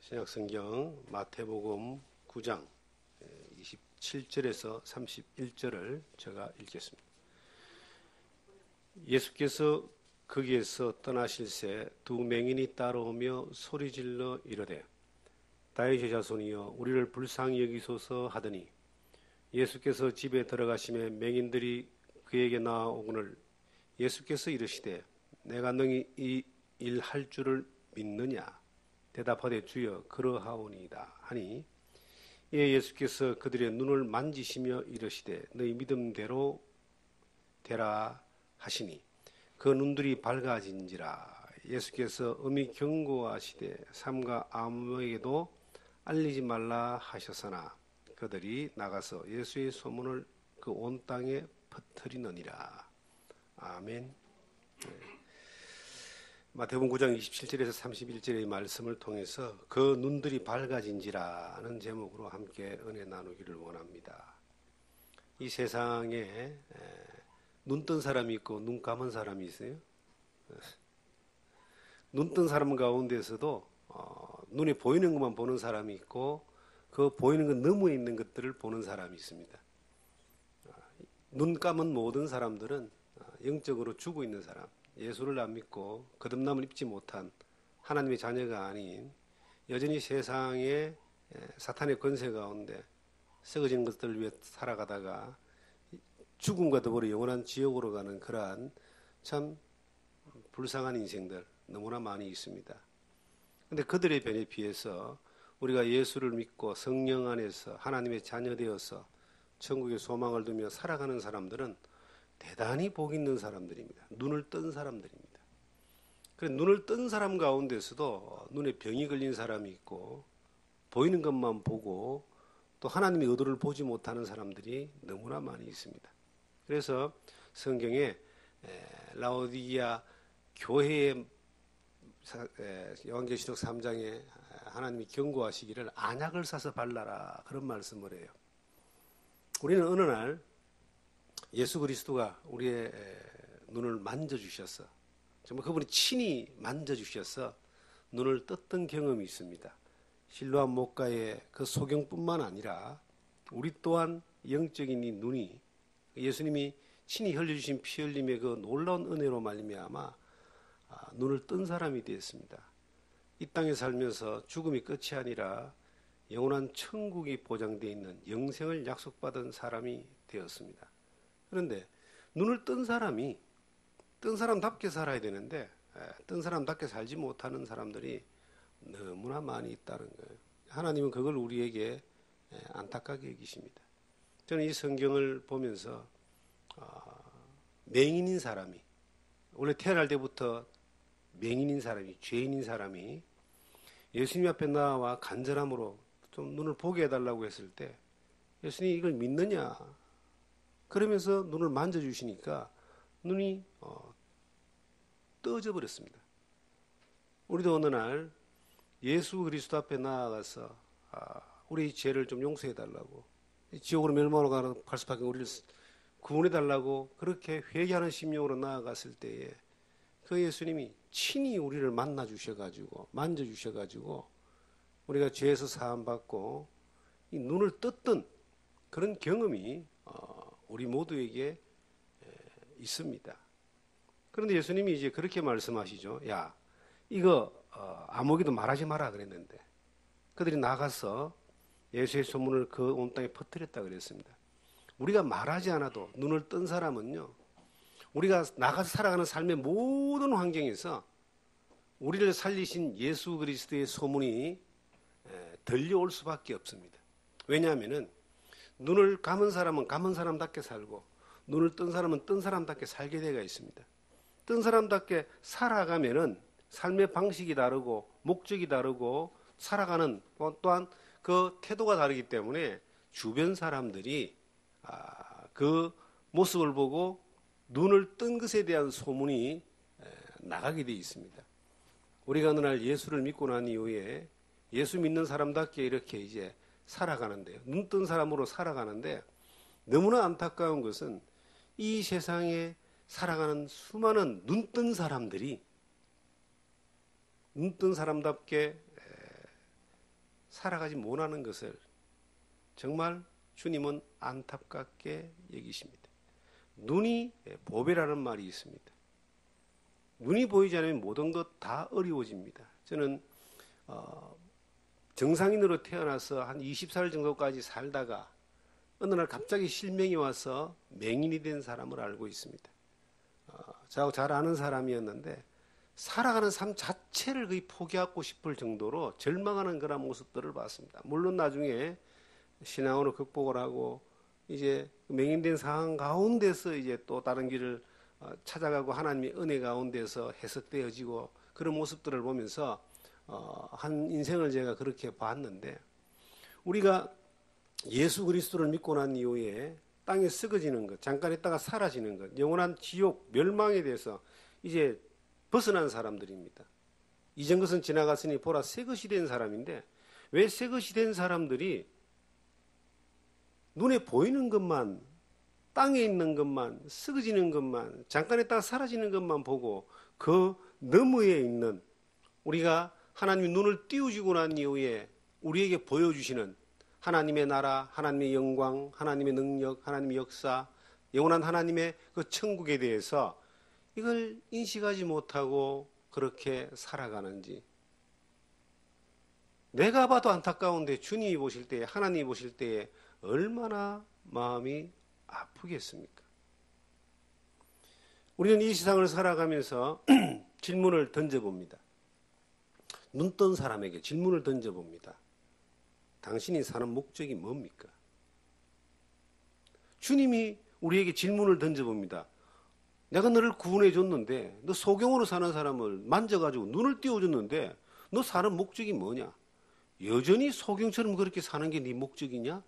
신약성경 마태복음 9장 27절에서 31절을 제가 읽겠습니다. 예수께서 거기에서 떠나실새 두 맹인이 따라오며 소리질러 이르되 다윗의 자손이여 우리를 불쌍히 여기소서 하더니 예수께서 집에 들어가시매 맹인들이 그에게 나아오거늘 예수께서 이르시되 내가 너희 이 일 할 줄을 믿느냐 대답하되 주여 그러하오니이다 하니 이에 예수께서 그들의 눈을 만지시며 이르시되 너희 믿음대로 되라 하시니 그 눈들이 밝아진지라. 예수께서 엄히 경고하시되 삼가 아무에게도 알리지 말라 하셨으나 그들이 나가서 예수의 소문을 그 온 땅에 퍼뜨리느니라. 아멘. 마태복음 9장 27절에서 31절의 말씀을 통해서 그 눈들이 밝아진지라는 제목으로 함께 은혜 나누기를 원합니다. 이 세상에 눈 뜬 사람이 있고 눈 감은 사람이 있어요. 눈 뜬 사람 가운데서도 눈에 보이는 것만 보는 사람이 있고 그 보이는 것 너머에 있는 것들을 보는 사람이 있습니다. 눈 감은 모든 사람들은 영적으로 죽어 있는 사람, 예수를 안 믿고 거듭남을 입지 못한 하나님의 자녀가 아닌 여전히 세상의 사탄의 권세 가운데 썩어진 것들을 위해 살아가다가 죽음과 더불어 영원한 지옥으로 가는 그러한 참 불쌍한 인생들 너무나 많이 있습니다. 그런데 그들의 변에 비해서 우리가 예수를 믿고 성령 안에서 하나님의 자녀 되어서 천국의 소망을 두며 살아가는 사람들은 대단히 복 있는 사람들입니다. 눈을 뜬 사람들입니다. 그래서 눈을 뜬 사람 가운데서도 눈에 병이 걸린 사람이 있고 보이는 것만 보고 또 하나님의 의도를 보지 못하는 사람들이 너무나 많이 있습니다. 그래서 성경에 라오디게아 교회의 요한계시록 3장에 하나님이 경고하시기를 안약을 사서 발라라 그런 말씀을 해요. 우리는 어느 날 예수 그리스도가 우리의 눈을 만져주셔서 정말 그분이 친히 만져주셔서 눈을 떴던 경험이 있습니다. 실로암 목가의 그 소경뿐만 아니라 우리 또한 영적인 이 눈이 예수님이 친히 흘려주신 피 흘림의 그 놀라운 은혜로 말미암아 눈을 뜬 사람이 되었습니다. 이 땅에 살면서 죽음이 끝이 아니라 영원한 천국이 보장되어 있는 영생을 약속받은 사람이 되었습니다. 그런데 눈을 뜬 사람이 뜬 사람답게 살아야 되는데 뜬 사람답게 살지 못하는 사람들이 너무나 많이 있다는 거예요. 하나님은 그걸 우리에게 안타깝게 여기십니다. 저는 이 성경을 보면서 맹인인 사람이 원래 태어날 때부터 맹인인 사람이 죄인인 사람이 예수님 앞에 나와 간절함으로 좀 눈을 보게 해달라고 했을 때 예수님이 이걸 믿느냐 그러면서 눈을 만져주시니까 눈이 떠져 버렸습니다. 우리도 어느 날 예수 그리스도 앞에 나아가서 우리 죄를 좀 용서해달라고 지옥으로 멸망으로 갈 수밖에 우리를 구원해달라고 그렇게 회개하는 심령으로 나아갔을 때에 그 예수님이 친히 우리를 만나주셔가지고 만져주셔가지고 우리가 죄에서 사함받고 이 눈을 떴던 그런 경험이 우리 모두에게 있습니다. 그런데 예수님이 이제 그렇게 말씀하시죠. 야, 이거 아무에게도 말하지 마라 그랬는데 그들이 나가서 예수의 소문을 그 온 땅에 퍼뜨렸다 그랬습니다. 우리가 말하지 않아도 눈을 뜬 사람은요, 우리가 나가서 살아가는 삶의 모든 환경에서 우리를 살리신 예수 그리스도의 소문이 들려올 수밖에 없습니다. 왜냐하면은 눈을 감은 사람은 감은 사람답게 살고 눈을 뜬 사람은 뜬 사람답게 살게 되어 있습니다. 뜬 사람답게 살아가면은 삶의 방식이 다르고 목적이 다르고 살아가는 또한 그 태도가 다르기 때문에 주변 사람들이 그 모습을 보고 눈을 뜬 것에 대한 소문이 나가게 되어 있습니다. 우리가 어느 날 예수를 믿고 난 이후에 예수 믿는 사람답게 이렇게 이제 살아가는데요. 눈 뜬 사람으로 살아가는데 너무나 안타까운 것은 이 세상에 살아가는 수많은 눈 뜬 사람들이 눈 뜬 사람답게 살아가지 못하는 것을 정말 주님은 안타깝게 여기십니다. 눈이 보배라는 말이 있습니다. 눈이 보이지 않으면 모든 것 다 어려워집니다. 저는 정상인으로 태어나서 한 20살 정도까지 살다가 어느 날 갑자기 실명이 와서 맹인이 된 사람을 알고 있습니다. 저하고 잘 아는 사람이었는데 살아가는 삶 자체를 거의 포기하고 싶을 정도로 절망하는 그런 모습들을 봤습니다. 물론 나중에 신앙으로 극복을 하고 이제 맹인된 상황 가운데서 이제 또 다른 길을 찾아가고 하나님의 은혜 가운데서 해석되어지고 그런 모습들을 보면서 한 인생을 제가 그렇게 봤는데, 우리가 예수 그리스도를 믿고 난 이후에 땅에 썩어지는 것, 잠깐 있다가 사라지는 것, 영원한 지옥, 멸망에 대해서 이제 벗어난 사람들입니다. 이전 것은 지나갔으니 보라 새 것이 된 사람인데, 왜 새 것이 된 사람들이 눈에 보이는 것만, 땅에 있는 것만, 썩어지는 것만, 잠깐 있다가 사라지는 것만 보고 그 너머에 있는, 우리가 하나님이 눈을 띄워주고 난 이후에 우리에게 보여주시는 하나님의 나라, 하나님의 영광, 하나님의 능력, 하나님의 역사, 영원한 하나님의 그 천국에 대해서 이걸 인식하지 못하고 그렇게 살아가는지, 내가 봐도 안타까운데 주님이 보실 때에, 하나님이 보실 때에 얼마나 마음이 아프겠습니까? 우리는 이 세상을 살아가면서 질문을 던져봅니다. 눈 뜬 사람에게 질문을 던져봅니다. 당신이 사는 목적이 뭡니까? 주님이 우리에게 질문을 던져봅니다. 내가 너를 구원해 줬는데, 너 소경으로 사는 사람을 만져가지고 눈을 띄워줬는데 너 사는 목적이 뭐냐? 여전히 소경처럼 그렇게 사는 게 네 목적이냐?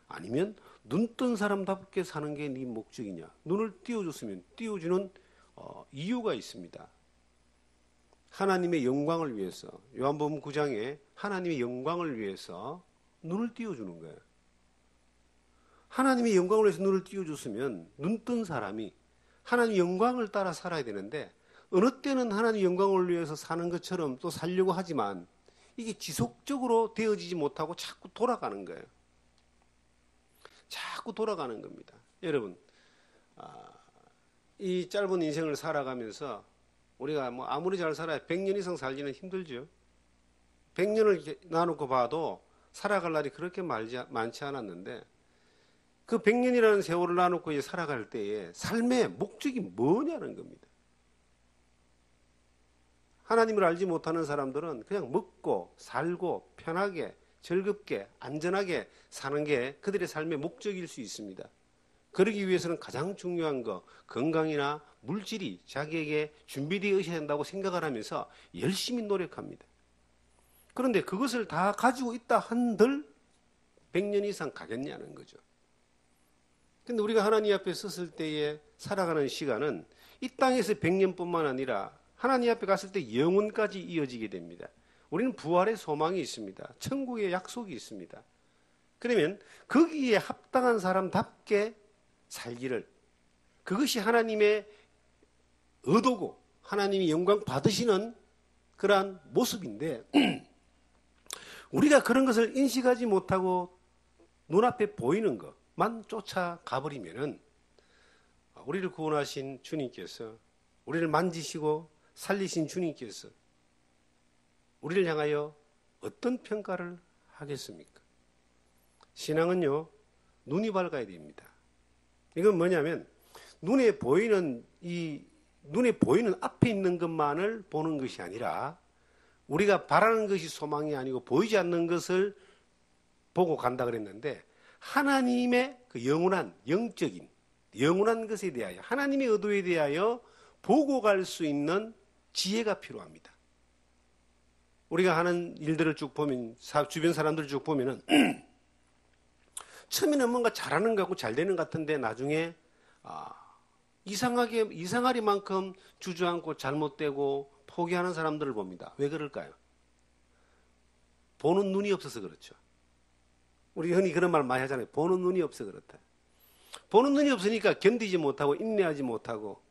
아니면 눈 뜬 사람답게 사는 게 네 목적이냐? 눈을 띄워줬으면 띄워주는 이유가 있습니다. 하나님의 영광을 위해서, 요한복음 9장에 하나님의 영광을 위해서 눈을 띄워주는 거예요. 하나님의 영광을 위해서 눈을 띄워줬으면 눈 뜬 사람이 하나님의 영광을 따라 살아야 되는데, 어느 때는 하나님의 영광을 위해서 사는 것처럼 또 살려고 하지만 이게 지속적으로 되어지지 못하고 자꾸 돌아가는 거예요. 자꾸 돌아가는 겁니다. 여러분, 이 짧은 인생을 살아가면서 우리가 뭐 아무리 잘 살아야 100년 이상 살기는 힘들죠. 100년을 나누고 봐도 살아갈 날이 그렇게 많지 않았는데, 그 100년이라는 세월을 나누고 이제 살아갈 때에 삶의 목적이 뭐냐는 겁니다. 하나님을 알지 못하는 사람들은 그냥 먹고 살고 편하게 즐겁게 안전하게 사는 게 그들의 삶의 목적일 수 있습니다. 그러기 위해서는 가장 중요한 거, 건강이나 물질이 자기에게 준비되어 있어야 한다고 생각을 하면서 열심히 노력합니다. 그런데 그것을 다 가지고 있다 한들 100년 이상 가겠냐는 거죠. 근데 우리가 하나님 앞에 섰을 때에 살아가는 시간은 이 땅에서 100년뿐만 아니라 하나님 앞에 갔을 때 영원까지 이어지게 됩니다. 우리는 부활의 소망이 있습니다. 천국의 약속이 있습니다. 그러면 거기에 합당한 사람답게 살기를, 그것이 하나님의 의도고 하나님이 영광 받으시는 그러한 모습인데, 우리가 그런 것을 인식하지 못하고 눈앞에 보이는 것만 쫓아가버리면은 우리를 구원하신 주님께서, 우리를 만지시고 살리신 주님께서 우리를 향하여 어떤 평가를 하겠습니까? 신앙은요, 눈이 밝아야 됩니다. 이건 뭐냐면 눈에 보이는 앞에 있는 것만을 보는 것이 아니라, 우리가 바라는 것이 소망이 아니고 보이지 않는 것을 보고 간다 그랬는데, 하나님의 그 영원한 영적인 영원한 것에 대하여, 하나님의 의도에 대하여 보고 갈 수 있는 지혜가 필요합니다. 우리가 하는 일들을 쭉 보면, 주변 사람들을 쭉 보면은 처음에는 뭔가 잘하는 것 같고 잘 되는 것 같은데 나중에 이상하리만큼 주저앉고 잘못되고 포기하는 사람들을 봅니다. 왜 그럴까요? 보는 눈이 없어서 그렇죠. 우리 흔히 그런 말 많이 하잖아요. 보는 눈이 없어서 그렇다. 보는 눈이 없으니까 견디지 못하고 인내하지 못하고,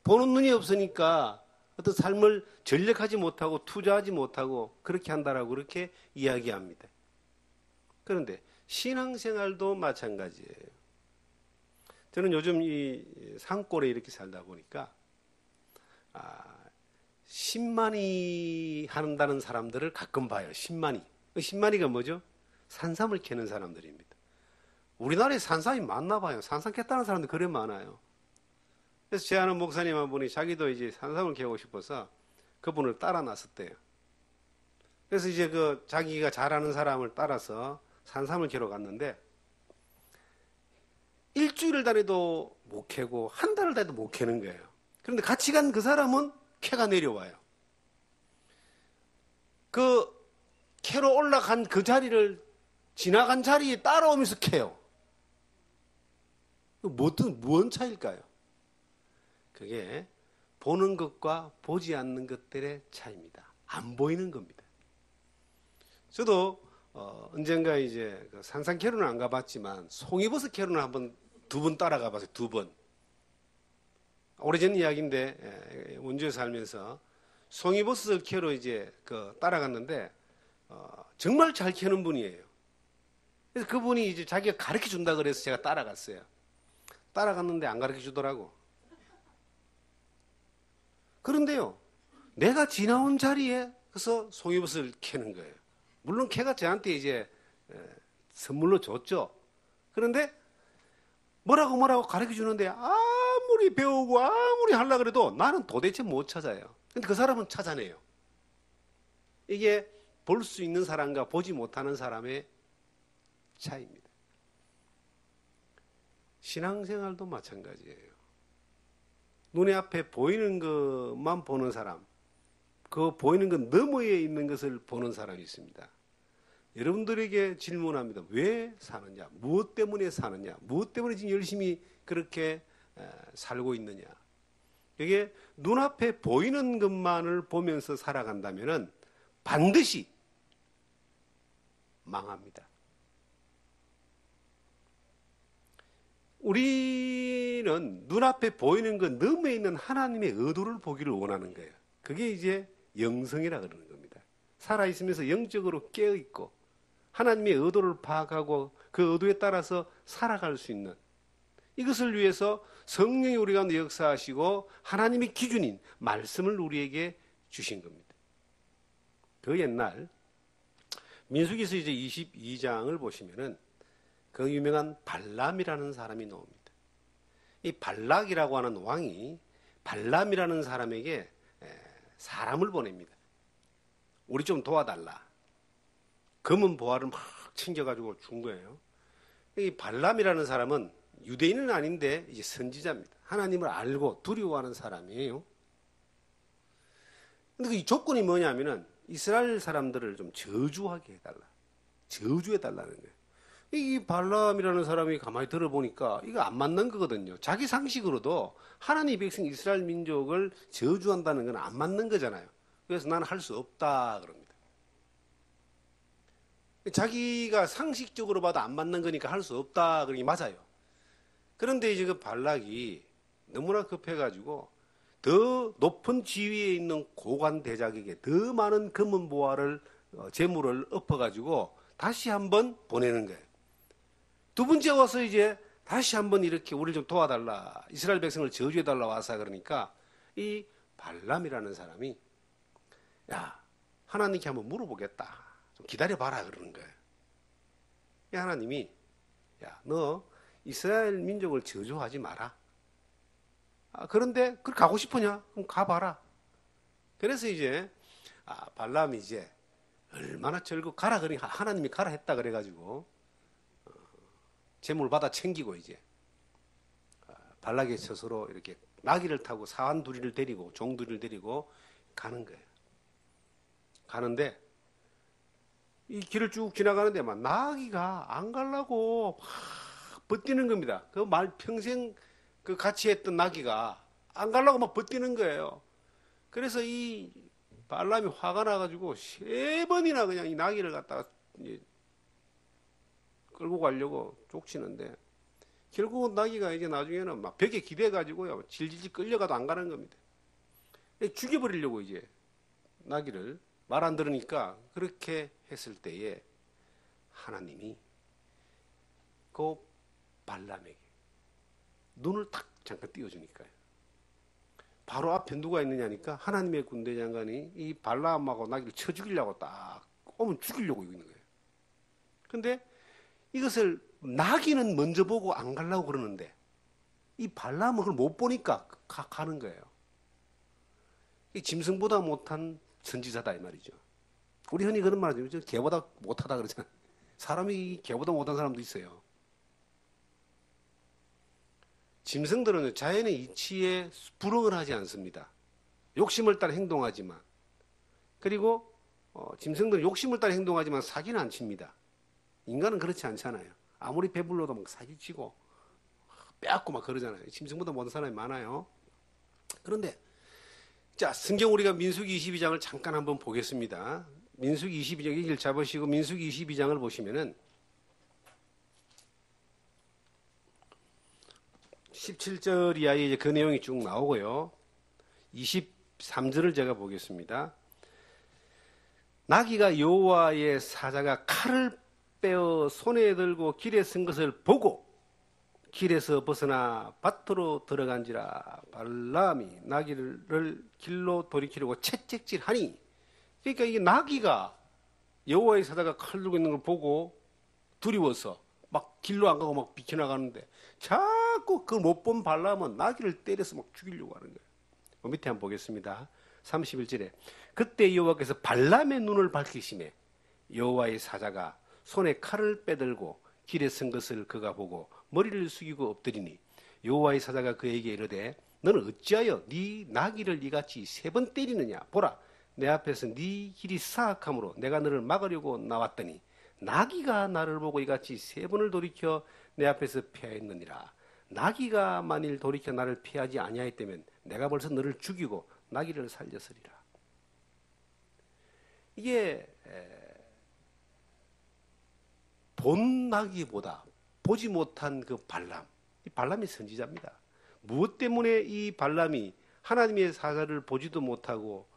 보는 눈이 없으니까 어떤 삶을 전력하지 못하고 투자하지 못하고 그렇게 한다라고 그렇게 이야기합니다. 그런데 신앙생활도 마찬가지예요. 저는 요즘 이 산골에 이렇게 살다 보니까 신만이 한다는 사람들을 가끔 봐요. 신만이. 신만이가 뭐죠? 산삼을 캐는 사람들입니다. 우리나라에 산삼이 많나 봐요. 산삼 캤다는 사람들 그래 많아요. 그래서 제 아는 목사님 한 분이 자기도 이제 산삼을 캐고 싶어서 그분을 따라 나섰대요. 그래서 이제 그 자기가 잘하는 사람을 따라서 산삼을 캐러 갔는데 일주일을 다녀도 못 캐고 한 달을 다녀도 못 캐는 거예요. 그런데 같이 간 그 사람은 캐가 내려와요. 그 캐로 올라간 그 자리를 지나간 자리에 따라오면서 캐요. 무슨 차이일까요? 그게 보는 것과 보지 않는 것들의 차이입니다. 안 보이는 겁니다. 저도 언젠가 이제 그 산삼 캐로는 안 가봤지만 송이버섯 캐로는 한번 두 번 따라가 봤어요. 두 번. 오래전 이야기인데 원주에 살면서 송이버섯 캐로 이제 그 따라갔는데 정말 잘 캐는 분이에요. 그래서 그분이 이제 자기가 가르쳐 준다 그래서 제가 따라갔어요. 따라갔는데 안 가르쳐 주더라고. 그런데요, 내가 지나온 자리에 그래서 송이버섯을 캐는 거예요. 물론 걔가 저한테 이제 선물로 줬죠. 그런데 뭐라고 가르쳐 주는데 아무리 배우고 아무리 하려고 그래도 나는 도대체 못 찾아요. 근데 그 사람은 찾아내요. 이게 볼 수 있는 사람과 보지 못하는 사람의 차이입니다. 신앙생활도 마찬가지예요. 눈에 앞에 보이는 것만 보는 사람, 그 보이는 것 너머에 있는 것을 보는 사람이 있습니다. 여러분들에게 질문합니다. 왜 사느냐? 무엇 때문에 사느냐? 무엇 때문에 지금 열심히 그렇게 살고 있느냐? 이게 눈앞에 보이는 것만을 보면서 살아간다면 반드시 망합니다. 우리는 눈앞에 보이는 것 너머에 있는 하나님의 의도를 보기를 원하는 거예요. 그게 이제 영성이라 그러는 겁니다. 살아있으면서 영적으로 깨어있고 하나님의 의도를 파악하고 그 의도에 따라서 살아갈 수 있는 이것을 위해서 성령이 우리 가운데 역사하시고 하나님의 기준인 말씀을 우리에게 주신 겁니다. 그 옛날 민수기서 이제 22장을 보시면은 그 유명한 발람이라는 사람이 나옵니다. 이 발락이라고 하는 왕이 발람이라는 사람에게 사람을 보냅니다. 우리 좀 도와달라. 검은 보화를 막 챙겨가지고 준 거예요. 이 발람이라는 사람은 유대인은 아닌데 이제 선지자입니다. 하나님을 알고 두려워하는 사람이에요. 근데 이 조건이 뭐냐면은 이스라엘 사람들을 좀 저주하게 해달라. 저주해달라는 거예요. 이 발람이라는 사람이 가만히 들어보니까 이거 안 맞는 거거든요. 자기 상식으로도 하나님의 백성 이스라엘 민족을 저주한다는 건 안 맞는 거잖아요. 그래서 나는 할 수 없다 그럽니다. 자기가 상식적으로 봐도 안 맞는 거니까 할 수 없다 그러니 맞아요. 그런데 이제 그 발락이 너무나 급해가지고 더 높은 지위에 있는 고관 대작에게 더 많은 금은 보화를 재물을 엎어가지고 다시 한번 보내는 거예요. 두 번째 와서 이제 다시 한번 이렇게 우리를 좀 도와달라. 이스라엘 백성을 저주해달라 와서 그러니까 이 발람이라는 사람이 야 하나님께 한번 물어보겠다. 좀 기다려봐라 그러는 거예요. 이 하나님이 야 너 이스라엘 민족을 저주하지 마라. 그런데 그걸 가고 싶으냐? 그럼 가봐라. 그래서 이제 발람이 이제 얼마나 즐겁고 가라 그러니 하나님이 가라 했다 그래가지고 재물 받아 챙기고 이제 발락의 스스로 이렇게 나귀를 타고 사환 둘이를 데리고 종 둘이를 데리고 가는 거예요. 가는데 이 길을 쭉 지나가는데 막 나귀가 안 가려고 막 버티는 겁니다. 그 말 평생 그 같이 했던 나귀가 안 가려고 막 버티는 거예요. 그래서 이 발람이 화가 나가지고 3번이나 그냥 이 나귀를 갖다가 이제 끌고 가려고 족치는데 결국은 나귀가 이제 나중에는 막 벽에 기대가지고요 질질질 끌려가도 안 가는 겁니다. 죽여버리려고 이제 나귀를 말 안 들으니까 그렇게 했을 때에 하나님이 그 발람에게 눈을 탁 잠깐 띄워주니까요. 바로 앞에 누가 있느냐니까 하나님의 군대 장관이 이 발람하고 나귀를 쳐 죽이려고 딱 오면 죽이려고 있는 거예요. 근데 이것을 나귀는 먼저 보고 안 가려고 그러는데 이 발람은 그걸 못 보니까 가는 거예요. 이 짐승보다 못한 선지자다 이 말이죠. 우리 흔히 그런 말 하죠. 개보다 못하다 그러잖아요. 사람이 개보다 못한 사람도 있어요. 짐승들은 자연의 이치에 불응을 하지 않습니다. 욕심을 따라 행동하지만, 그리고 짐승들은 욕심을 따라 행동하지만 사기는 안 칩니다. 인간은 그렇지 않잖아요. 아무리 배불러도 막 사기치고 빼앗고 막 그러잖아요. 짐승보다 못한 사람이 많아요. 그런데 자, 성경 우리가 민수기 22장을 잠깐 한번 보겠습니다. 민수기 22장 일 잡으시고 민수기 22장을 보시면은 17절 이하에 이제 그 내용이 쭉 나오고요. 23절을 제가 보겠습니다. 나귀가 여호와의 사자가 칼을 빼어 손에 들고 길에 쓴 것을 보고 길에서 벗어나 밭으로 들어간지라. 발람이 나귀를 길로 돌이키려고 채찍질하니, 그러니까 이게 나귀가 여호와의 사자가 칼 들고 있는 걸 보고 두려워서 막 길로 안 가고 막 비켜나가는데 자꾸 그 못 본 발람은 나귀를 때려서 막 죽이려고 하는 거예요. 밑에 한번 보겠습니다. 31절에 그때 여호와께서 발람의 눈을 밝히시매 여호와의 사자가 손에 칼을 빼들고 길에 쓴 것을 그가 보고 머리를 숙이고 엎드리니 여호와의 사자가 그에게 이르되 너는 어찌하여 네 나귀를 이같이 3번 때리느냐. 보라, 내 앞에서 네 길이 사악함으로 내가 너를 막으려고 나왔더니 나귀가 나를 보고 이같이 3번을 돌이켜 내 앞에서 피하였느니라. 나귀가 만일 돌이켜 나를 피하지 아니하였다면 내가 벌써 너를 죽이고 나귀를 살렸으리라. 이게 본 나귀보다 보지 못한 그 발람, 이 발람이 선지자입니다. 무엇 때문에 이 발람이 하나님의 사자를 보지도 못하고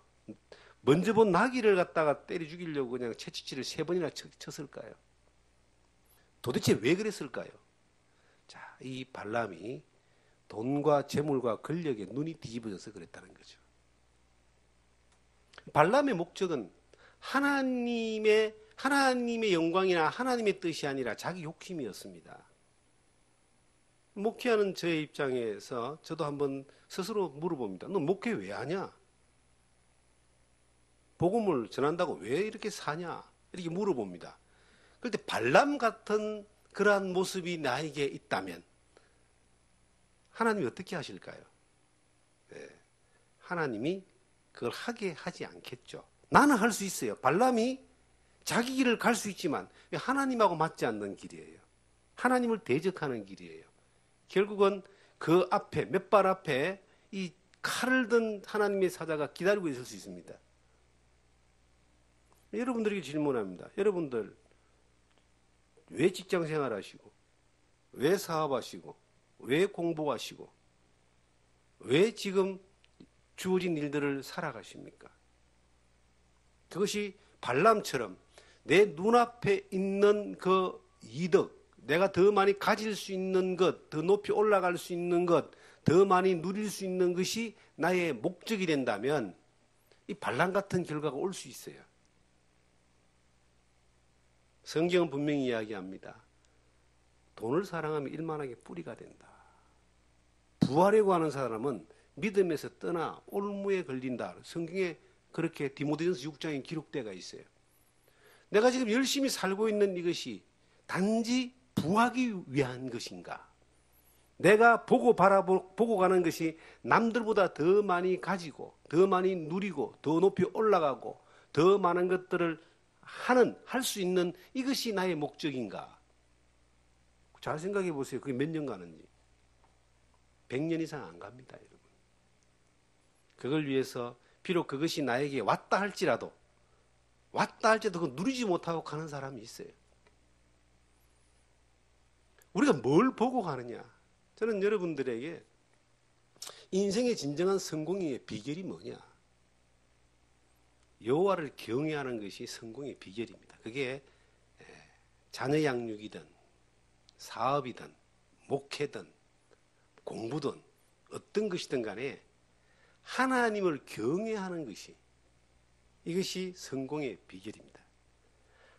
먼저 본 나귀를 갖다가 때려 죽이려고 그냥 채찍질을 3번이나 쳤을까요? 도대체 왜 그랬을까요? 자, 이 발람이 돈과 재물과 권력에 눈이 뒤집어져서 그랬다는 거죠. 발람의 목적은 하나님의 영광이나 하나님의 뜻이 아니라 자기 욕심이었습니다. 목회하는 저의 입장에서 저도 한번 스스로 물어봅니다. 너 목회 왜 하냐? 복음을 전한다고 왜 이렇게 사냐? 이렇게 물어봅니다. 그런데 발람 같은 그러한 모습이 나에게 있다면 하나님이 어떻게 하실까요? 네, 하나님이 그걸 하게 하지 않겠죠. 나는 할 수 있어요. 발람이 자기 길을 갈 수 있지만 하나님하고 맞지 않는 길이에요. 하나님을 대적하는 길이에요. 결국은 그 앞에, 몇 발 앞에 이 칼을 든 하나님의 사자가 기다리고 있을 수 있습니다. 여러분들에게 질문합니다. 여러분들 왜 직장 생활하시고, 왜 사업하시고, 왜 공부하시고, 왜 지금 주어진 일들을 살아가십니까? 그것이 발람처럼 내 눈앞에 있는 그 이득, 내가 더 많이 가질 수 있는 것, 더 높이 올라갈 수 있는 것, 더 많이 누릴 수 있는 것이 나의 목적이 된다면 이 발람 같은 결과가 올 수 있어요. 성경은 분명히 이야기합니다. 돈을 사랑하면 일만하게 뿌리가 된다. 부하려고 하는 사람은 믿음에서 떠나 올무에 걸린다. 성경에 그렇게 디모데전서 6장에 기록되어 있어요. 내가 지금 열심히 살고 있는 이것이 단지 부하기 위한 것인가? 내가 보고 보고 가는 것이 남들보다 더 많이 가지고, 더 많이 누리고, 더 높이 올라가고, 더 많은 것들을 할 수 있는 이것이 나의 목적인가? 잘 생각해 보세요. 그게 몇 년 가는지. 100년 이상 안 갑니다, 여러분. 그걸 위해서 비록 그것이 나에게 왔다 할지라도 그걸 누리지 못하고 가는 사람이 있어요. 우리가 뭘 보고 가느냐? 저는 여러분들에게 인생의 진정한 성공의 비결이 뭐냐? 여호와를 경외하는 것이 성공의 비결입니다. 그게 자녀 양육이든 사업이든 목회든 공부든 어떤 것이든 간에 하나님을 경외하는 것이, 이것이 성공의 비결입니다.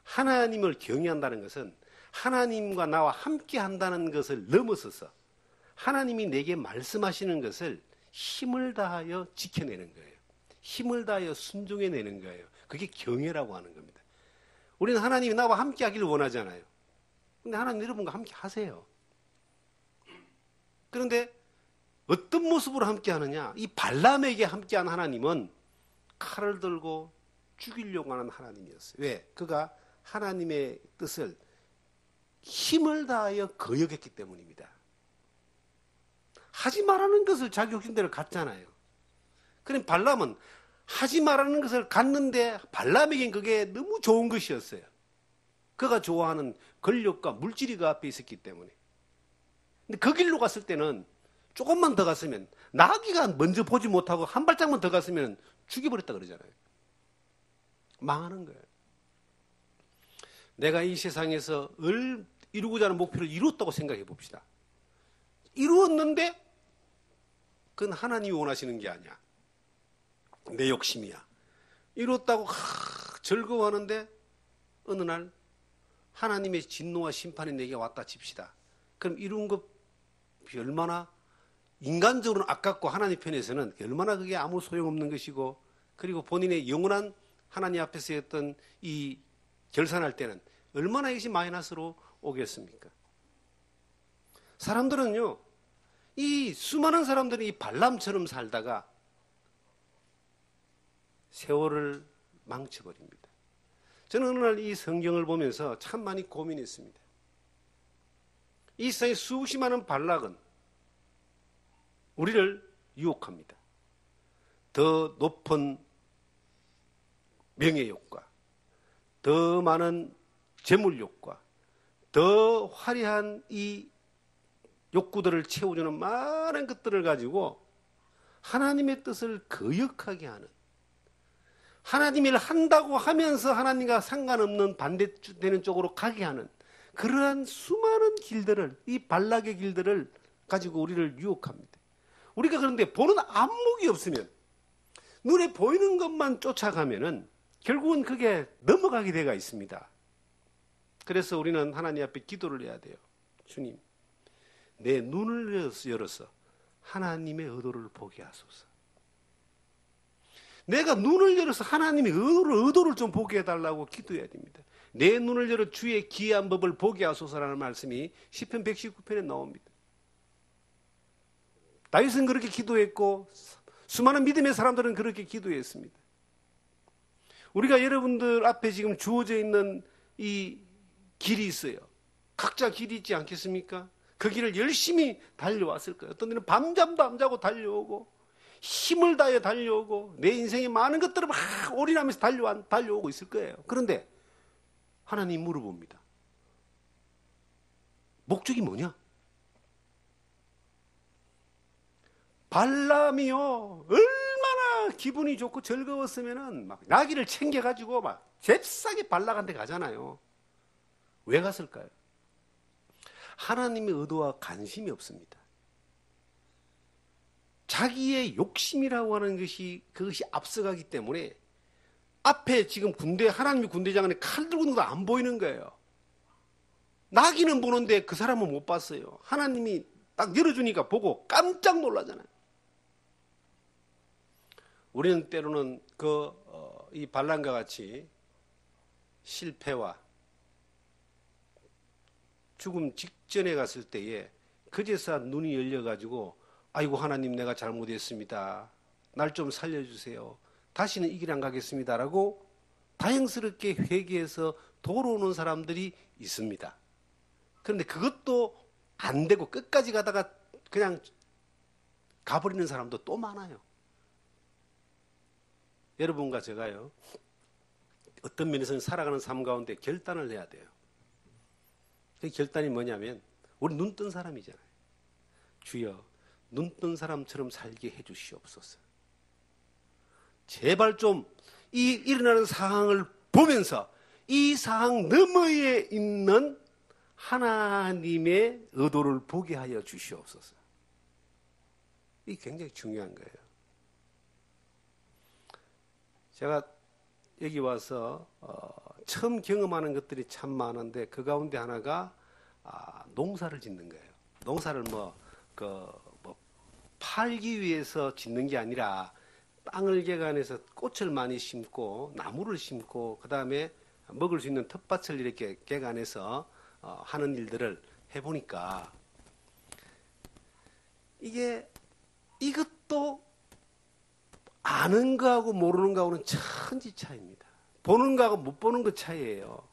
하나님을 경외한다는 것은 하나님과 나와 함께 한다는 것을 넘어서서 하나님이 내게 말씀하시는 것을 힘을 다하여 지켜내는 거예요. 힘을 다하여 순종해내는 거예요. 그게 경외라고 하는 겁니다. 우리는 하나님이 나와 함께 하기를 원하잖아요. 근데 하나님 여러분과 함께 하세요. 그런데 어떤 모습으로 함께 하느냐? 이 발람에게 함께한 하나님은 칼을 들고 죽이려고 하는 하나님이었어요. 왜? 그가 하나님의 뜻을 힘을 다하여 거역했기 때문입니다. 하지 말라는 것을 자기 욕심대로 갔잖아요. 그럼 발람은 하지 말라는 것을 갔는데 발람에겐 그게 너무 좋은 것이었어요. 그가 좋아하는 권력과 물질이 그 앞에 있었기 때문에. 근데 그 길로 갔을 때는 조금만 더 갔으면, 나귀가 먼저 보지 못하고 한 발짝만 더 갔으면 죽여버렸다 그러잖아요. 망하는 거예요. 내가 이 세상에서 이루고자 하는 목표를 이뤘다고 생각해 봅시다. 이루었는데 그건 하나님이 원하시는 게 아니야. 내 욕심이야. 이뤘다고 즐거워하는데 어느 날 하나님의 진노와 심판이 내게 왔다 칩시다. 그럼 이룬 것 얼마나 인간적으로는 아깝고 하나님 편에서는 얼마나 그게 아무 소용없는 것이고, 그리고 본인의 영원한 하나님 앞에서 했던 이 결산할 때는 얼마나 이것이 마이너스로 오겠습니까? 사람들은요, 이 수많은 사람들이 이 발람처럼 살다가 세월을 망쳐버립니다. 저는 어느 날 이 성경을 보면서 참 많이 고민했습니다. 이 세상에 수없이 많은 발락은 우리를 유혹합니다. 더 높은 명예욕과, 더 많은 재물욕과, 더 화려한 이 욕구들을 채워주는 많은 것들을 가지고 하나님의 뜻을 거역하게 하는, 하나님이 한다고 하면서 하나님과 상관없는 반대되는 쪽으로 가게 하는 그러한 수많은 길들을, 이 발락의 길들을 가지고 우리를 유혹합니다. 우리가 그런데 보는 안목이 없으면, 눈에 보이는 것만 쫓아가면은 결국은 그게 넘어가게 되어 있습니다. 그래서 우리는 하나님 앞에 기도를 해야 돼요. 주님, 내 눈을 열어서 하나님의 의도를 보게 하소서. 내가 눈을 열어서 하나님의 의도를 좀 보게 해달라고 기도해야 됩니다. 내 눈을 열어 주의 기이한 법을 보게 하소서라는 말씀이 시편 119편에 나옵니다. 다윗은 그렇게 기도했고 수많은 믿음의 사람들은 그렇게 기도했습니다. 우리가 여러분들 앞에 지금 주어져 있는 이 길이 있어요. 각자 길이 있지 않겠습니까? 그 길을 열심히 달려왔을 거예요. 어떤 데는 밤잠도 안 자고 달려오고 힘을 다해 달려오고 내 인생에 많은 것들을 막 올인하면서 달려오고 있을 거예요. 그런데 하나님 물어봅니다. 목적이 뭐냐? 발람이요, 얼마나 기분이 좋고 즐거웠으면은 막 나귀를 챙겨가지고 막 잽싸게 발락한테 가잖아요. 왜 갔을까요? 하나님의 의도와 관심이 없습니다. 자기의 욕심이라고 하는 그것이 앞서가기 때문에 앞에 지금 하나님의 군대장 안에 칼 들고 있는 것도 안 보이는 거예요. 나귀는 보는데 그 사람은 못 봤어요. 하나님이 딱 열어주니까 보고 깜짝 놀라잖아요. 우리는 때로는 이 발람과 같이 실패와 죽음 직전에 갔을 때에 그제서 눈이 열려가지고 아이고 하나님 내가 잘못했습니다. 날 좀 살려주세요. 다시는 이 길 안 가겠습니다라고 다행스럽게 회개해서 돌아오는 사람들이 있습니다. 그런데 그것도 안 되고 끝까지 가다가 그냥 가버리는 사람도 또 많아요. 여러분과 제가요, 어떤 면에서는 살아가는 삶 가운데 결단을 해야 돼요. 그 결단이 뭐냐면 우리 눈 뜬 사람이잖아요. 주여 눈 뜬 사람처럼 살게 해주시옵소서. 제발 좀 이 일어나는 상황을 보면서 이 상황 너머에 있는 하나님의 의도를 보게 하여 주시옵소서. 이게 굉장히 중요한 거예요. 제가 여기 와서 처음 경험하는 것들이 참 많은데 그 가운데 하나가 농사를 짓는 거예요. 농사를 팔기 위해서 짓는 게 아니라 땅을 개간해서 꽃을 많이 심고 나무를 심고 그 다음에 먹을 수 있는 텃밭을 이렇게 개간해서 하는 일들을 해보니까 이것도 아는 거하고 모르는 거하고는 천지 차이입니다. 보는 거하고 못 보는 거 차이예요.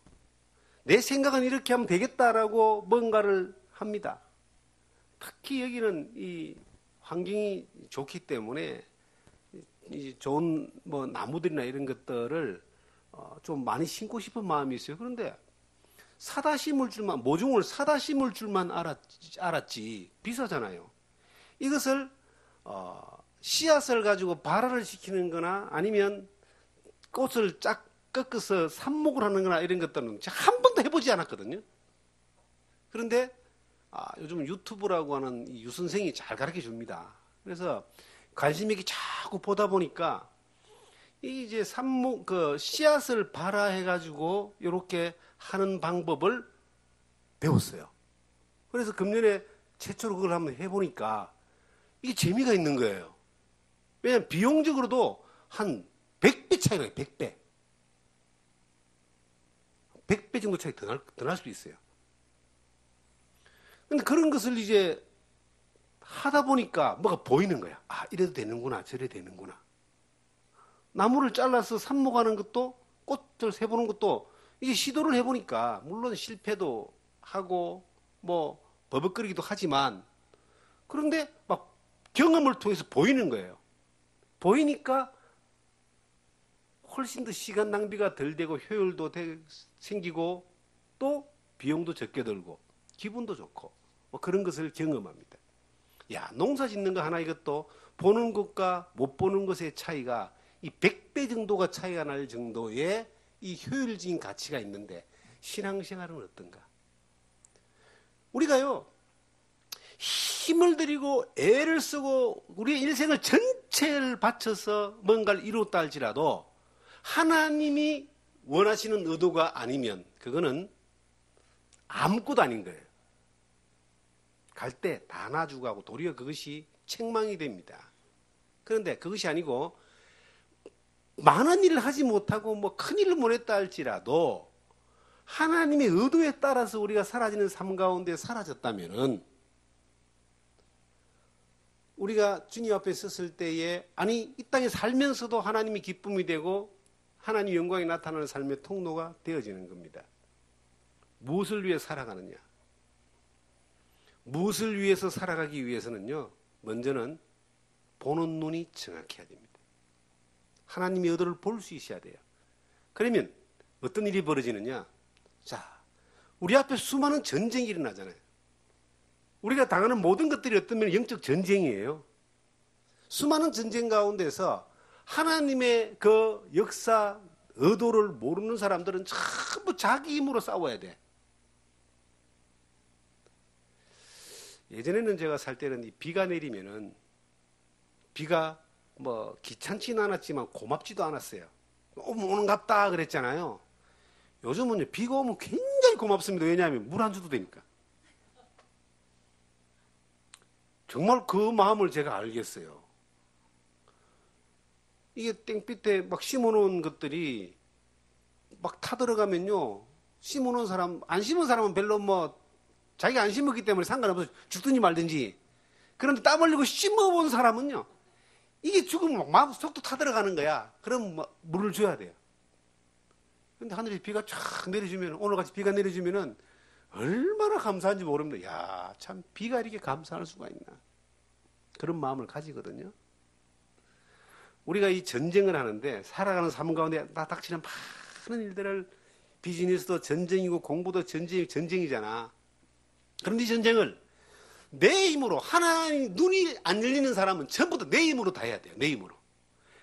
내 생각은 이렇게 하면 되겠다라고 뭔가를 합니다. 특히 여기는 이 환경이 좋기 때문에 이 좋은 나무들이나 이런 것들을 좀 많이 심고 싶은 마음이 있어요. 그런데 사다 심을 줄만, 모종을 사다 심을 줄만 알았지 비싸잖아요. 이것을 씨앗을 가지고 발화를 시키는 거나 아니면 꽃을 쫙 꺾어서 삽목을 하는 거나 이런 것들은 제가 한 번도 해보지 않았거든요. 그런데 요즘 유튜브라고 하는 유 선생이 잘 가르쳐 줍니다. 그래서 관심 있게 자꾸 보다 보니까 이제 삽목, 씨앗을 발화해가지고 이렇게 하는 방법을 배웠어요. 그래서 금년에 최초로 그걸 한번 해보니까 이게 재미가 있는 거예요. 왜냐하면 비용적으로도 한 100배 차이가 나요. 100배. 100배 정도 차이 더 날 수도 있어요. 근데 그런 것을 이제 하다 보니까 뭐가 보이는 거야. 이래도 되는구나, 저래도 되는구나. 나무를 잘라서 삽목하는 것도, 꽃을 세보는 것도 이제 시도를 해보니까 물론 실패도 하고 버벅거리기도 하지만 그런데 막 경험을 통해서 보이는 거예요. 보이니까 훨씬 더 시간 낭비가 덜 되고 효율도 생기고 또 비용도 적게 들고 기분도 좋고 그런 것을 경험합니다. 농사 짓는 거 하나 이것도 보는 것과 못 보는 것의 차이가 이 100배 정도가 차이가 날 정도의 이 효율적인 가치가 있는데 신앙생활은 어떤가? 우리가요 힘을 들이고 애를 쓰고 우리의 일생을 전체를 바쳐서 뭔가를 이루었다 할지라도 하나님이 원하시는 의도가 아니면 그거는 아무것도 아닌 거예요. 갈 때 다 놔주고 하고 도리어 그것이 책망이 됩니다. 그런데 그것이 아니고 많은 일을 하지 못하고 큰 일을 못 했다 할지라도 하나님의 의도에 따라서 우리가 사라지는 삶 가운데 사라졌다면은 우리가 주님 앞에 섰을 때에 이 땅에 살면서도 하나님이 기쁨이 되고 하나님 영광이 나타나는 삶의 통로가 되어지는 겁니다. 무엇을 위해 살아가느냐? 무엇을 위해서 살아가기 위해서는요, 먼저는 보는 눈이 정확해야 됩니다. 하나님의 의도를 볼 수 있어야 돼요. 그러면 어떤 일이 벌어지느냐? 자, 우리 앞에 수많은 전쟁이 일어나잖아요. 우리가 당하는 모든 것들이 어떤 면에 영적 전쟁이에요. 수많은 전쟁 가운데서 하나님의 그 역사, 의도를 모르는 사람들은 전부 자기 힘으로 싸워야 돼. 예전에는 제가 살 때는 이 비가 내리면은 비가 귀찮지는 않았지만 고맙지도 않았어요. 오는갑다 그랬잖아요. 요즘은 비가 오면 굉장히 고맙습니다. 왜냐하면 물 안 줘도 되니까. 정말 그 마음을 제가 알겠어요. 이게 땡빛에 막 심어놓은 것들이 막 타들어가면요, 심어놓은 사람, 안 심은 사람은 별로 자기가 안 심었기 때문에 상관없어 죽든지 말든지. 그런데 땀 흘리고 심어본 사람은요, 이게 죽으면 막 속도 타들어가는 거야. 그럼 물을 줘야 돼요. 근데 하늘에 비가 쫙 내려주면, 오늘같이 비가 내려주면은 얼마나 감사한지 모릅니다. 참 비가 이렇게 감사할 수가 있나. 그런 마음을 가지거든요. 우리가 이 전쟁을 하는데 살아가는 삶 가운데 닥치는 많은 일들을, 비즈니스도 전쟁이고 공부도 전쟁이잖아. 그런데 이 전쟁을 내 힘으로, 하나님 눈이 안 열리는 사람은 전부 다 내 힘으로 다 해야 돼요. 내 힘으로.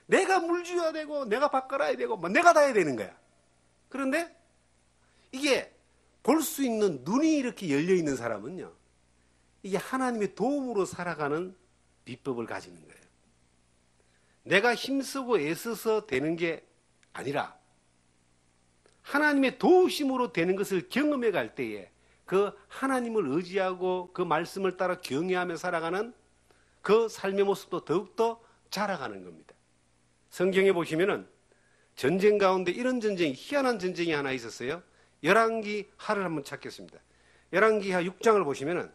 내가 물 줘야 되고 내가 밥 갈아야 되고 내가 다 해야 되는 거야. 그런데 이게 볼 수 있는 눈이 이렇게 열려 있는 사람은요, 이게 하나님의 도움으로 살아가는 비법을 가지는 거예요. 내가 힘쓰고 애써서 되는 게 아니라 하나님의 도우심으로 되는 것을 경험해 갈 때에 그 하나님을 의지하고 그 말씀을 따라 경외하며 살아가는 그 삶의 모습도 더욱더 자라가는 겁니다. 성경에 보시면은 전쟁 가운데 이런 전쟁이, 희한한 전쟁이 하나 있었어요. 열왕기 하를 한번 찾겠습니다. 열왕기 하 6장을 보시면은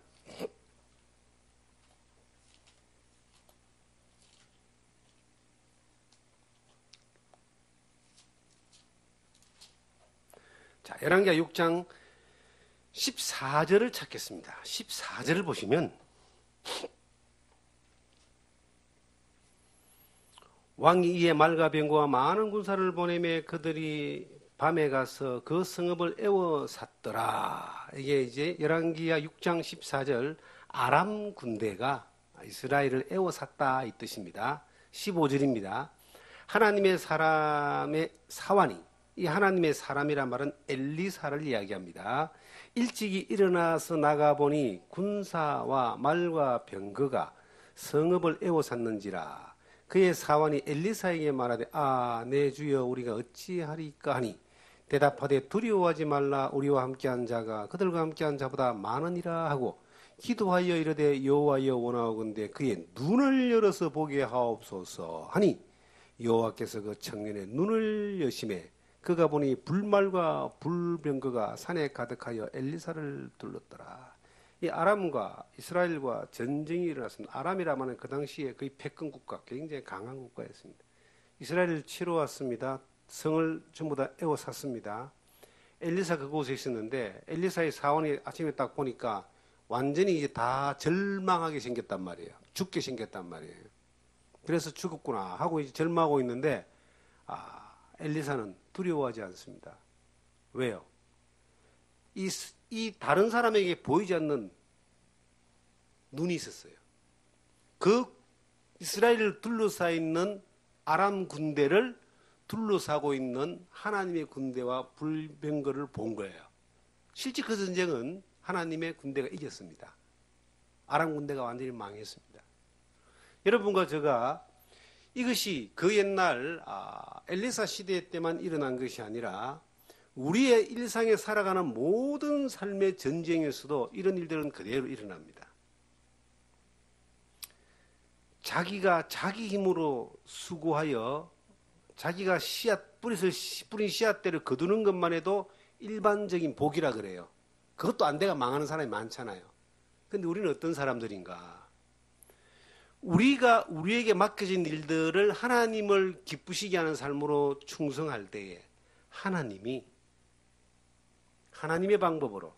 자, 열왕기하 6장 14절을 찾겠습니다. 14절을 보시면 왕이 이에 말과 병거와 많은 군사를 보내매 그들이 밤에 가서 그 성읍을 에워쌌더라. 이게 이제 열왕기하 6장 14절 아람 군대가 이스라엘을 에워쌌다 이 뜻입니다. 15절입니다. 하나님의 사람의 사환이, 이 하나님의 사람이란 말은 엘리사를 이야기합니다. 일찍이 일어나서 나가보니 군사와 말과 병거가 성읍을 에워쌌는지라. 그의 사환이 엘리사에게 말하되 내 주여 우리가 어찌하리까 하니 대답하되 두려워하지 말라. 우리와 함께한 자가 그들과 함께한 자보다 많으니라 하고 기도하여 이르되 여호와여 원하오건대 그의 눈을 열어서 보게 하옵소서 하니 여호와께서 그 청년의 눈을 여심해 그가 보니 불말과 불병거가 산에 가득하여 엘리사를 둘렀더라. 이 아람과 이스라엘과 전쟁이 일어났습니다. 아람이라면 그 당시에 거의 패권 국가, 굉장히 강한 국가였습니다. 이스라엘을 치러 왔습니다. 성을 전부 다 에워쌌습니다. 엘리사 그곳에 있었는데 엘리사의 사원이 아침에 딱 보니까 완전히 이제 다 절망하게 생겼단 말이에요. 죽게 생겼단 말이에요. 그래서 죽었구나 하고 이제 절망하고 있는데 엘리사는 두려워하지 않습니다. 왜요? 이 다른 사람에게 보이지 않는 눈이 있었어요. 그 이스라엘을 둘러싸 있는 아람 군대를 둘러싸고 있는 하나님의 군대와 불병거를 본 거예요. 실제 그 전쟁은 하나님의 군대가 이겼습니다. 아람 군대가 완전히 망했습니다. 여러분과 제가 이것이 그 옛날 엘리사 시대 때만 일어난 것이 아니라 우리의 일상에 살아가는 모든 삶의 전쟁에서도 이런 일들은 그대로 일어납니다. 자기가 자기 힘으로 수고하여 자기가 뿌린 씨앗대를 거두는 것만 해도 일반적인 복이라 그래요. 그것도 안 돼가 망하는 사람이 많잖아요. 그런데 우리는 어떤 사람들인가? 우리가 우리에게 맡겨진 일들을 하나님을 기쁘시게 하는 삶으로 충성할 때에 하나님의 방법으로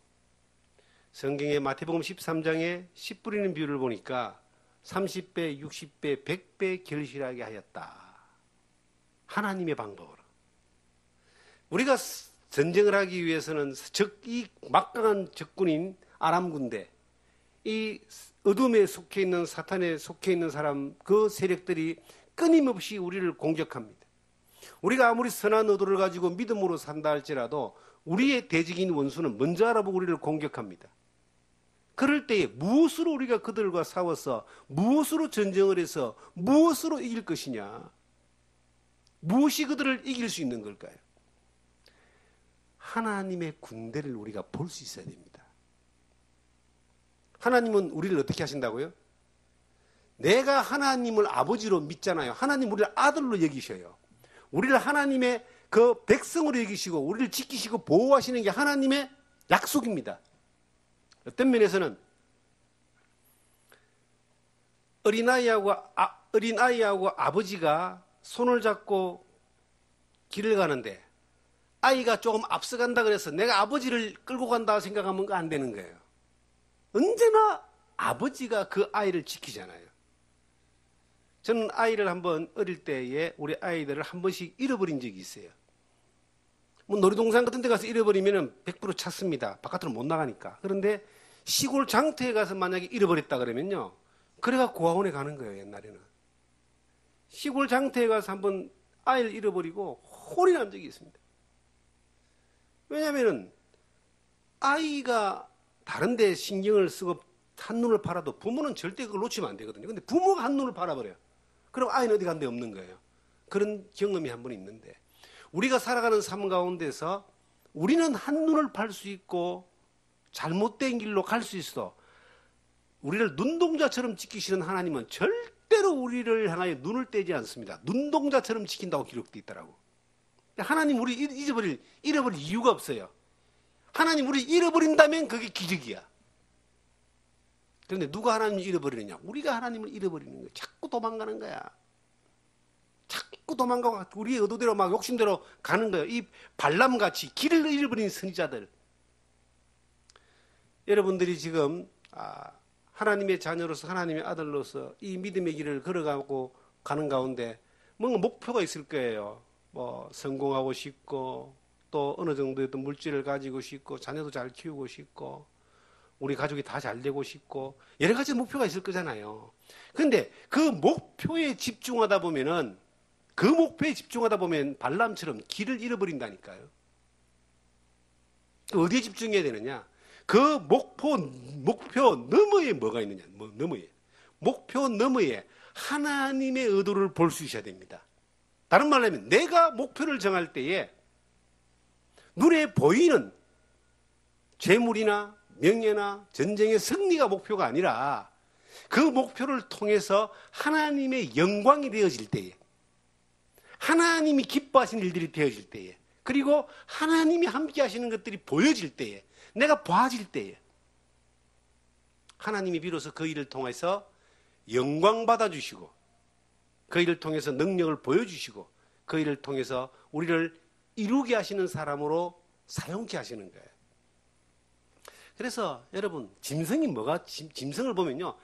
성경의 마태복음 13장에 씨 뿌리는 비유를 보니까 30배, 60배, 100배 결실하게 하였다. 하나님의 방법으로. 우리가 전쟁을 하기 위해서는 이 막강한 적군인 아람 군대, 이 어둠에 속해 있는 사탄에 속해 있는 사람, 그 세력들이 끊임없이 우리를 공격합니다. 우리가 아무리 선한 의도를 가지고 믿음으로 산다 할지라도 우리의 대적인 원수는 먼저 알아보고 우리를 공격합니다. 그럴 때에 무엇으로 우리가 그들과 싸워서 무엇으로 전쟁을 해서 무엇으로 이길 것이냐? 무엇이 그들을 이길 수 있는 걸까요? 하나님의 군대를 우리가 볼 수 있어야 됩니다. 하나님은 우리를 어떻게 하신다고요? 내가 하나님을 아버지로 믿잖아요. 하나님 우리를 아들로 여기셔요. 우리를 하나님의 그 백성으로 여기시고 우리를 지키시고 보호하시는 게 하나님의 약속입니다. 어떤 면에서는 어린아이하고 아버지가 손을 잡고 길을 가는데 아이가 조금 앞서간다 그래서 내가 아버지를 끌고 간다 생각하면 안 되는 거예요. 언제나 아버지가 그 아이를 지키잖아요. 저는 아이를 한번 어릴 때에 우리 아이들을 한 번씩 잃어버린 적이 있어요. 뭐 놀이동산 같은 데 가서 잃어버리면 100% 찾습니다. 바깥으로 못 나가니까. 그런데 시골 장터에 가서 만약에 잃어버렸다 그러면요. 그래가 고아원에 가는 거예요, 옛날에는. 시골 장터에 가서 한번 아이를 잃어버리고 홀이 난 적이 있습니다. 왜냐하면 아이가 다른데 신경을 쓰고 한눈을 팔아도 부모는 절대 그걸 놓치면 안 되거든요. 근데 부모가 한눈을 팔아버려요. 그럼 아이는 어디 간 데 없는 거예요. 그런 경험이 한 번 있는데, 우리가 살아가는 삶 가운데서 우리는 한눈을 팔 수 있고 잘못된 길로 갈 수 있어. 우리를 눈동자처럼 지키시는 하나님은 절대로 우리를 향하여 눈을 떼지 않습니다. 눈동자처럼 지킨다고 기록되어 있더라고. 하나님 우리 잃어버릴 이유가 없어요. 하나님 우리 잃어버린다면 그게 기적이야. 그런데 누가 하나님을 잃어버리느냐? 우리가 하나님을 잃어버리는 거야. 자꾸 도망가는 거야. 자꾸 도망가고 우리의 의도대로 막 욕심대로 가는 거예요. 이 발람같이 길을 잃어버린 선지자들. 여러분들이 지금 하나님의 자녀로서, 하나님의 아들로서 이 믿음의 길을 걸어가고 가는 가운데 뭔가 목표가 있을 거예요. 뭐 성공하고 싶고, 또 어느 정도의 또 물질을 가지고 싶고, 자녀도 잘 키우고 싶고, 우리 가족이 다 잘 되고 싶고, 여러 가지 목표가 있을 거잖아요. 그런데 그 목표에 집중하다 보면 발람처럼 길을 잃어버린다니까요. 어디에 집중해야 되느냐? 그 목표 너머에 뭐가 있느냐? 목표 너머에 하나님의 의도를 볼 수 있어야 됩니다. 다른 말로 하면 내가 목표를 정할 때에 눈에 보이는 재물이나 명예나 전쟁의 승리가 목표가 아니라 그 목표를 통해서 하나님의 영광이 되어질 때에, 하나님이 기뻐하시는 일들이 되어질 때에, 그리고 하나님이 함께 하시는 것들이 보여질 때에, 내가 봐질 때에 하나님이 비로소 그 일을 통해서 영광 받아주시고, 그 일을 통해서 능력을 보여주시고, 그 일을 통해서 우리를 이루게 하시는 사람으로 사용케 하시는 거예요. 그래서 여러분, 짐승을 보면요,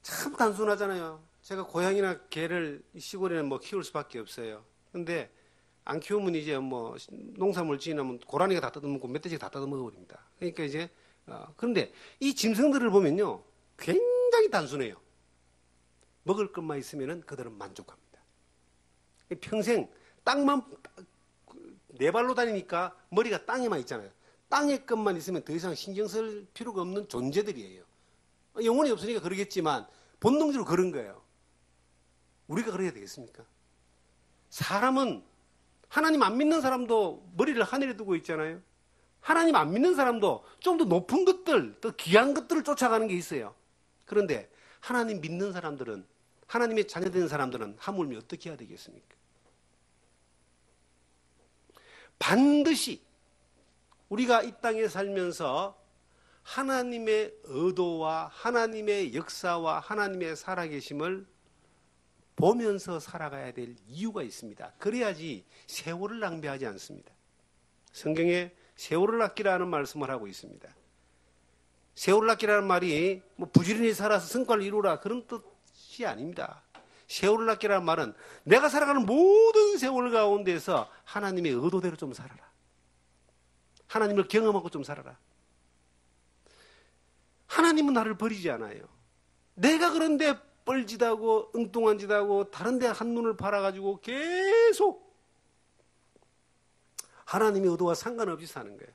참 단순하잖아요. 제가 고양이나 개를 시골에는 뭐 키울 수밖에 없어요. 근데 안 키우면 이제 뭐 농산물 지나면 고라니가 다 뜯어먹고 멧돼지가 다 뜯어먹어버립니다. 그러니까 이제 그런데 이 짐승들을 보면요, 굉장히 단순해요. 먹을 것만 있으면은 그들은 만족합니다. 평생 땅만 네 발로 다니니까 머리가 땅에만 있잖아요. 땅의 것만 있으면 더 이상 신경 쓸 필요가 없는 존재들이에요. 영혼이 없으니까 그러겠지만 본능적으로 그런 거예요. 우리가 그래야 되겠습니까? 사람은, 하나님 안 믿는 사람도 머리를 하늘에 두고 있잖아요. 하나님 안 믿는 사람도 좀 더 높은 것들, 더 귀한 것들을 쫓아가는 게 있어요. 그런데 하나님 믿는 사람들은, 하나님의 자녀된 사람들은 하물며 어떻게 해야 되겠습니까? 반드시 우리가 이 땅에 살면서 하나님의 의도와 하나님의 역사와 하나님의 살아계심을 보면서 살아가야 될 이유가 있습니다. 그래야지 세월을 낭비하지 않습니다. 성경에 세월을 아끼라는 말씀을 하고 있습니다. 세월을 아끼라는 말이 뭐 부지런히 살아서 성과를 이루라 그런 뜻이 아닙니다. 세월을 아끼라는 말은 내가 살아가는 모든 세월 가운데서 하나님의 의도대로 좀 살아라. 하나님을 경험하고 좀 살아라. 하나님은 나를 버리지 않아요. 내가 그런데 뻘짓하고 엉뚱한 짓하고 다른 데 한눈을 팔아가지고 계속 하나님의 의도와 상관없이 사는 거예요.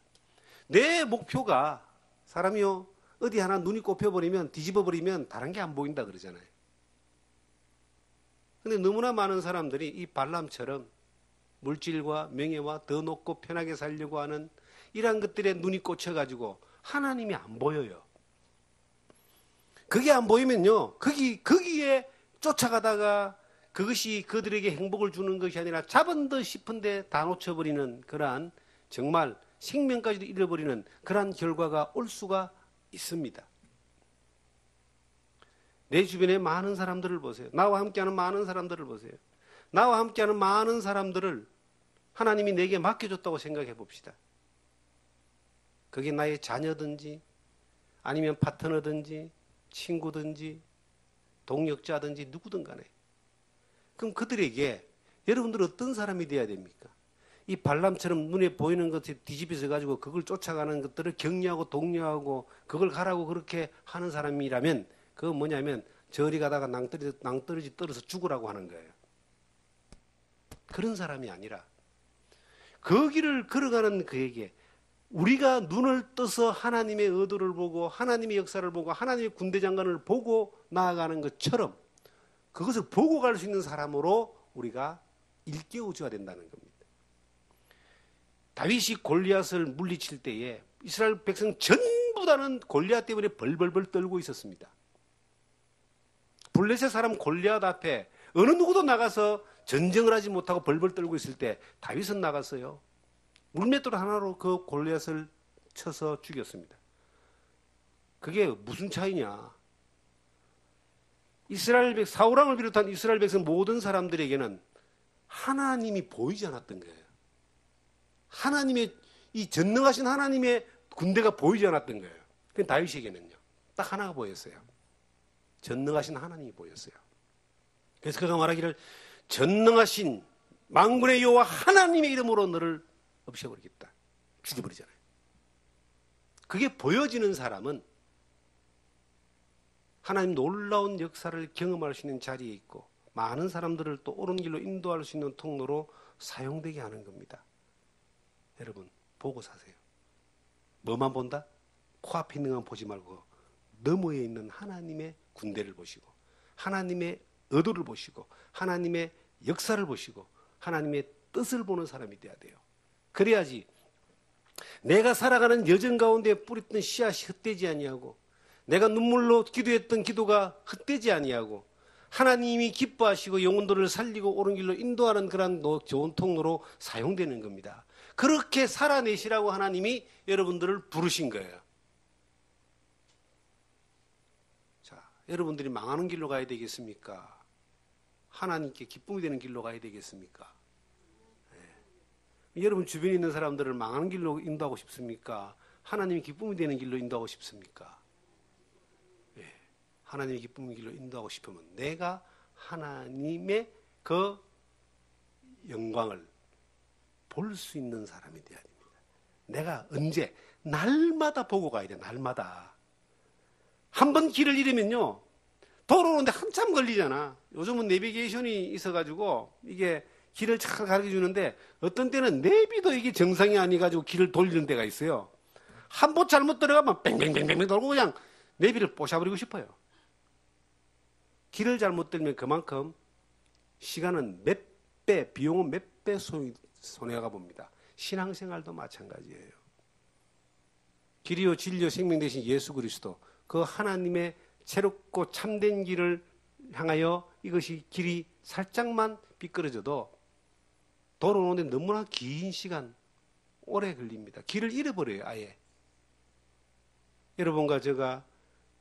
내 목표가, 사람이요, 어디 하나 눈이 꼽혀버리면, 뒤집어버리면 다른 게 안 보인다 그러잖아요. 근데 너무나 많은 사람들이 이 발람처럼 물질과 명예와 더 높고 편하게 살려고 하는 이러한 것들에 눈이 꽂혀가지고 하나님이 안 보여요. 그게 안 보이면요, 거기에 쫓아가다가 그것이 그들에게 행복을 주는 것이 아니라 잡은 듯 싶은데 다 놓쳐버리는 그러한, 정말 생명까지도 잃어버리는 그러한 결과가 올 수가 있습니다. 내 주변에 많은 사람들을 보세요. 나와 함께하는 많은 사람들을 보세요. 나와 함께하는 많은 사람들을 하나님이 내게 맡겨줬다고 생각해 봅시다. 그게 나의 자녀든지 아니면 파트너든지 친구든지 동역자든지 누구든 간에, 그럼 그들에게 여러분들 어떤 사람이 돼야 됩니까? 이 발람처럼 눈에 보이는 것에 뒤집어져 가지고 그걸 쫓아가는 것들을 격려하고 독려하고 그걸 가라고 그렇게 하는 사람이라면, 그건 뭐냐면 저리 가다가 낭떠러지 떨어서 죽으라고 하는 거예요. 그런 사람이 아니라 그 길을 걸어가는 그에게 우리가 눈을 떠서 하나님의 의도를 보고 하나님의 역사를 보고 하나님의 군대 장관을 보고 나아가는 것처럼 그것을 보고 갈 수 있는 사람으로 우리가 일깨워줘야 된다는 겁니다. 다윗이 골리앗을 물리칠 때에 이스라엘 백성 전부 다는 골리앗 때문에 벌벌벌 떨고 있었습니다. 블레셋 사람 골리앗 앞에 어느 누구도 나가서 전쟁을 하지 못하고 벌벌 떨고 있을 때 다윗은 나갔어요. 물맷돌 하나로 그 골리앗을 쳐서 죽였습니다. 그게 무슨 차이냐? 사울 왕을 비롯한 이스라엘 백성 모든 사람들에게는 하나님이 보이지 않았던 거예요. 하나님의 이 전능하신 하나님의 군대가 보이지 않았던 거예요. 그 다윗에게는요. 딱 하나가 보였어요. 전능하신 하나님이 보였어요. 그래서 그가 말하기를 전능하신 만군의 여호와 하나님의 이름으로 너를 없애버리겠다. 죽여버리잖아요. 그게 보여지는 사람은 하나님 놀라운 역사를 경험할 수 있는 자리에 있고 많은 사람들을 또 옳은 길로 인도할 수 있는 통로로 사용되게 하는 겁니다. 여러분 보고 사세요. 뭐만 본다? 코앞에 있는 것만 보지 말고 너머에 있는 하나님의 군대를 보시고 하나님의 의도를 보시고 하나님의 역사를 보시고 하나님의 뜻을 보는 사람이 돼야 돼요. 그래야지 내가 살아가는 여정 가운데 뿌렸던 씨앗이 헛되지 아니하고 내가 눈물로 기도했던 기도가 헛되지 아니하고 하나님이 기뻐하시고 영혼들을 살리고 옳은 길로 인도하는 그런 좋은 통로로 사용되는 겁니다. 그렇게 살아내시라고 하나님이 여러분들을 부르신 거예요. 자, 여러분들이 망하는 길로 가야 되겠습니까? 하나님께 기쁨이 되는 길로 가야 되겠습니까? 네. 여러분 주변에 있는 사람들을 망하는 길로 인도하고 싶습니까? 하나님이 기쁨이 되는 길로 인도하고 싶습니까? 네. 하나님의 기쁨의 길로 인도하고 싶으면 내가 하나님의 그 영광을 볼 수 있는 사람이 되어야 됩니다. 내가 언제 날마다 보고 가야 돼. 날마다. 한 번 길을 잃으면요. 돌아오는데 한참 걸리잖아. 요즘은 내비게이션이 있어가지고 이게 길을 잘 가르쳐 주는데 어떤 때는 내비도 이게 정상이 아니가지고 길을 돌리는 데가 있어요. 한 번 잘못 들어가면 뱅뱅뱅뱅 돌고 그냥 내비를 부셔버리고 싶어요. 길을 잘못 들면 그만큼 시간은 몇 배, 비용은 몇 배 손해가 봅니다. 신앙생활도 마찬가지예요. 길이요 진리요 생명 되신 예수 그리스도 그 하나님의 새롭고 참된 길을 향하여 이것이 길이 살짝만 미끄러져도 돌아오는데 너무나 긴 시간 오래 걸립니다. 길을 잃어버려요. 아예. 여러분과 제가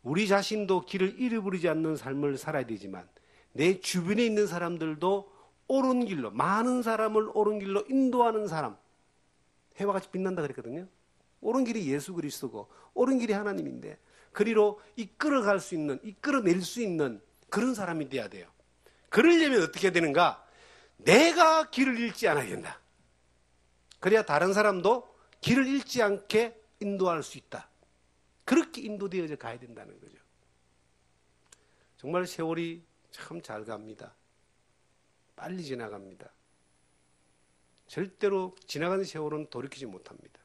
우리 자신도 길을 잃어버리지 않는 삶을 살아야 되지만 내 주변에 있는 사람들도 옳은 길로 많은 사람을 옳은 길로 인도하는 사람 해와 같이 빛난다 그랬거든요. 옳은 길이 예수 그리스도고 옳은 길이 하나님인데 그리로 이끌어갈 수 있는 이끌어낼 수 있는 그런 사람이 돼야 돼요. 그러려면 어떻게 되는가? 내가 길을 잃지 않아야 된다. 그래야 다른 사람도 길을 잃지 않게 인도할 수 있다. 그렇게 인도되어져 가야 된다는 거죠. 정말 세월이 참 잘 갑니다. 빨리 지나갑니다. 절대로 지나가는 세월은 돌이키지 못합니다.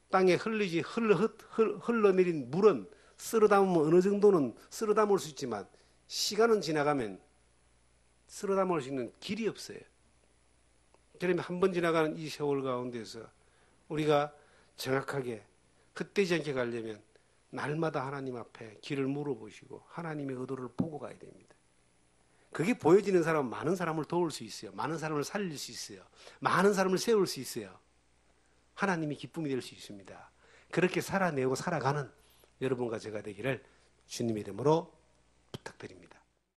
땅에 흘러내린 물은 쓸어 담으면 어느 정도는 쓸어 담을 수 있지만 시간은 지나가면 쓸어 담을 수 있는 길이 없어요. 그러면 한 번 지나가는 이 세월 가운데서 우리가 정확하게 헛되지 않게 가려면 날마다 하나님 앞에 길을 물어보시고 하나님의 의도를 보고 가야 됩니다. 그게 보여지는 사람은 많은 사람을 도울 수 있어요. 많은 사람을 살릴 수 있어요. 많은 사람을 세울 수 있어요. 하나님이 기쁨이 될 수 있습니다. 그렇게 살아내고 살아가는 여러분과 제가 되기를 주님의 이름으로 부탁드립니다.